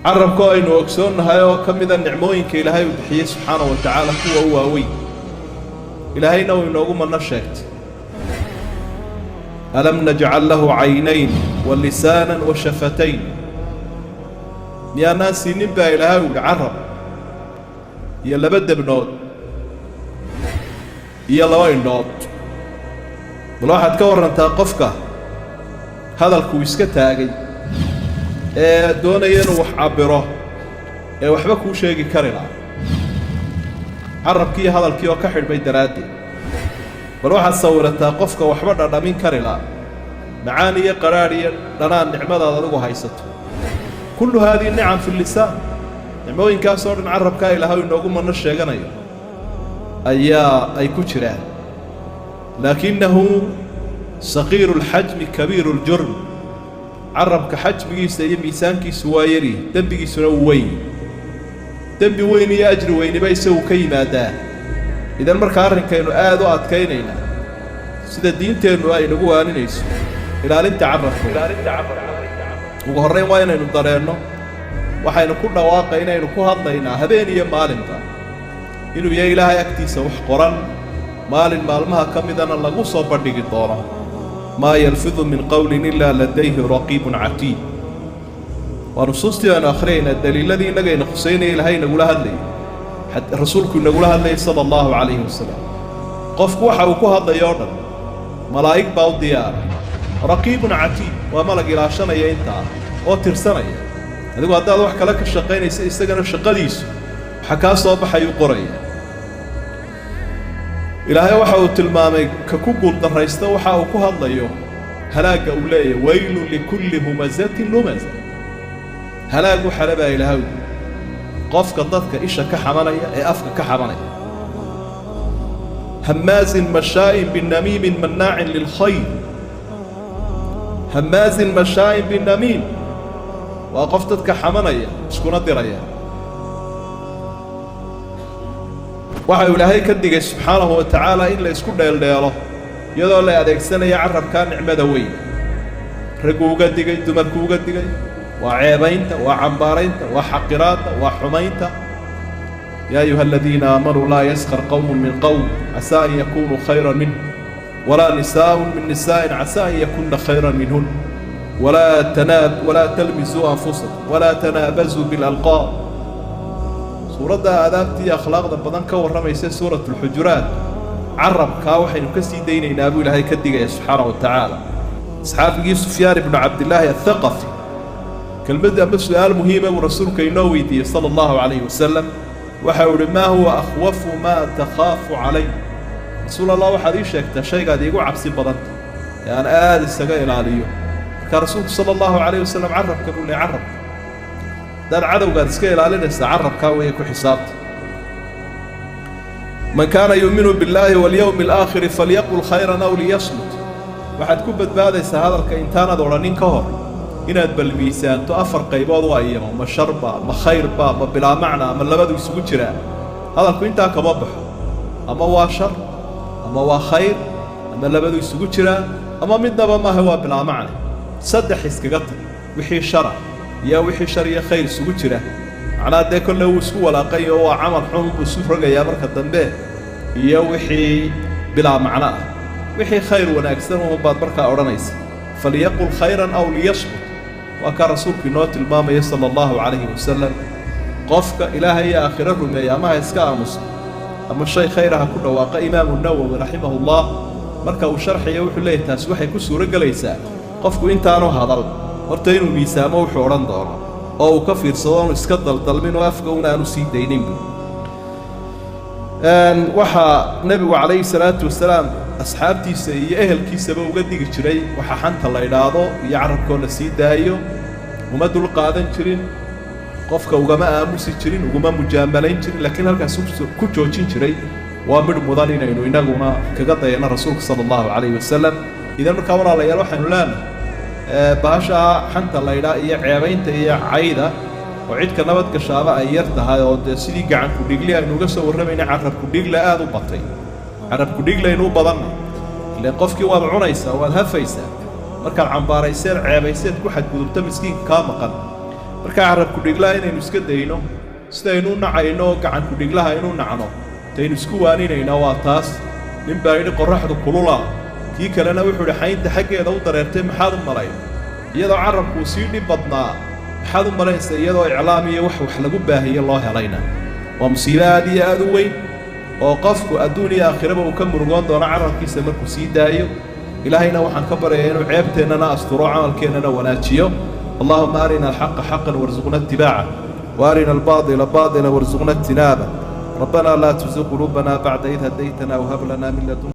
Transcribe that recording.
carabka aynu ogsoonnahay oo ka mid ah nicmooyinka ilaahay uu bixiyey subxaanahu wa tacaala kuwa u waaweyn ilaahayna uu inoogu manno sheegtay alam najcal lahu caynayn wa lisaanan wa shafatayn miyaanaan siinin baa ilaahay u yidhi carab iyo laba debnood iyo laba indhood bal waxaad ka warrantaa qofka hadalkuu iska taagay ee doonaya inuu wax cabbiro ee waxba kuu sheegi kari laha carabkii iyo hadalkii oo ka xidhmay daraaddeed bal waxaad sawirataa qofka waxba dhadhamin kari laha macaan iyo qaraadh iyo dhanaan nicmadaad adigu haysato kullu haadihi nicam fi lisaan nicmooyinkaasoo dhan carabkaa ilaahay inoogu manno sheeganayo ayaa ay ku jiraan laakinahu saqiiru lxajmi kabiiru ljurm carabka xajmigiisa iyo miisaankiisu waa yari dembigiisuna uu weyn dembi weyn iyo ajri weyniba isagu ka yimaadaa idan markaa arrinkaynu aad u adkaynayna sida diinteennu ay nagu waaninayso ilaalinta carabka ugu horrayn waa inaynu dareenno waxaynu ku dhawaaqay inaynu ku hadlaynaa habeen iyo maalinba inuu yahay ilaahay agtiisa wax qoran maalin maalmaha ka midana lagu soo bandhigi doono maa yalfidu min qowlin ilaa ladayhi raqiibun catiid waa nusuustii aynu akhriyaynaa daliiladii innagayna khusaynaya ilaahay inagula hadlayay rasuulku inagula hadlayay sala allahu calayhi wasalam qofku waxa uu ku hadlayo o dhan malaa'ig baa u diyaara raqiibun catiid waa malag ilaashanaya intaa oo tirsanaya adigu haddaad wax kale ka shaqaynaysa isagana shaqadiisu waxa kaa soo baxayuu qoraya ilaahay waxa uu tilmaamay ka ku guuldarraysta waxa uu ku hadlayo halaagga uu leeyahay waylun likulli humazatin lumaza halaag waxale baa ilaahay qofka dadka isha ka xamanaya ee afka ka xamanaya hamaazin mashaa'in binamiimin mannaacin lilkhayr hamaazin mashaa'in binamiim waa qof dadka xamanaya iskuna diraya waxa uu ilaahay ka digay subxaanahu wa tacaala in la isku dheeldheelo iyadoo la adeegsanaya carabkaa nicmada weyn ragguu uga digay dumarkuu uga digay waa ceebaynta waa cambaaraynta waa xaqiraadda waa xumaynta yaa ayuha aladiina aamanuu laa yaskar qowmun min qowm casaa an yakunuu khayran minhum walaa nisaa'un min nisaa'in casaa an yakunna khayran minhun walaa talmisuu anfusakum walaa tanaabazuu bilalqaab suuradda aadaabtii akhlaaqda badan ka warramaysa suurat alxujuraat carabkaa waxaynu ka sii daynaynaa buu ilaahay ka digaya subxaanahu wa tacaala asxaabigii sufyaan ibnu cabdillaahi athaqafi kelmadii ama su-aal muhiima buu rasuulka inoo weydiiyey sala allahu calayhi wasalam waxa uu ihi maa huwa akhwafu maa takhaafu calay rasuul allah waxaad ii sheegtaa shaygaad iigu cabsi badanta ee aan aad isaga ilaaliyo markaa rasuulku sala allahu calayhi wasalam carabka buu leey carabka haddaad cadowgaad iska ilaalinaysaa carabkaa weeye ku xisaabta man kaana yuuminu billaahi walyowmi alaakhiri falyaqul khayran aw liyasmut waxaad ku badbaadaysaa hadalka intaanaad odhanin ka hor inaad balmiisaanto afar qaybood u ayamo ma sharba ma khayrba ma bilaa macna ama labadu isugu jiraan hadalku intaa kama baxo ama waa shar ama waa khayr ama labadu isugu jiraan ama midnaba maaha waa bilaa macna saddex iskaga tag wixii shara iyo wixii shar iyo khayr isugu jira macnaa dee kolle wuu isku walaaqayo waa camal xun buu isu rogayaa marka dambe iyo wixii bilaa macno ah wixii khayr wanaagsan baad markaa odhanaysa falyaqul khayran aw liyasmut waa kaa rasuulku inoo tilmaamaya sala allahu calayhi wasalam qofka ilaahay iyo aakhiro rumeeya ama ha iska aamusa ama shay khayraha ku dhawaaqa imaamu nawowi raximahullah marka uu sharxaya wuxuu leeyahay taasi waxay ku suuro gelaysaa qofku intaanu hadal horta inuu miisaamo wuxuu odhan doono oo uu ka fiirsado oonu iska daldalmin oo afka una aanu sii daynin waxaa nebigu calayhi salaatu wasalaam asxaabtiisa iyo ehelkiisaba uga digi jiray waxa xanta la idhaahdo iyo carabkoo la sii daayo uma dul qaadan jirin qofka ugama aamusi jirin uguma mujaamalayn jirin laakiin halkaas ku joojin jiray waa midh mudan inaynu inaguna kaga dayano rasuulka sala allahu calayhi wasalam idan markaa walaalayaal waxaynu leenahay bahashaa xanta la idhaa iyo ceebaynta iyo cayda oo cidka nabad gashaaba ay yar tahay oo dee sidii gacanku dhigli aynu uga soo warramayna carabku dhigla aad u batay carabku dhiglaynu u badannay ileen qofkii waad cunaysaa waad hafaysaa markaad cambaarayseed ceebayseed ku xadgudubta miskiinka kaa maqan marka carabku dhiglaha inaynu iska dayno sidaynu nacayno gacanku dhiglaha inuu nacno taynu isku waaninayna waa taas nin baa yidhi qorraxdu kulula kii kalena wuxuu yidhi xaynta xaggeeda u dareertay maxaad u malayn iyadoo carabku sii dhib badnaa maxaad u malaynaysa iyadoo iclaam iyo wax lagu baahiye loo helayna waa musiibo aad iyo aad u weyn oo qofku adduun iyo aakhiraba uu ka murugoon doono carabkiisa markuu sii daayo ilaahayna waxaan ka baryayaa inuu ceebteennana asturo camalkeennana wanaajiyo اللهم أرنا الحق حقا وارزقنا اتباعه وأرنا الباطل باطلا وارزقنا اجتنابه ربنا لا تزغ قلوبنا بعد إذ هديتنا وهب لنا من لدنك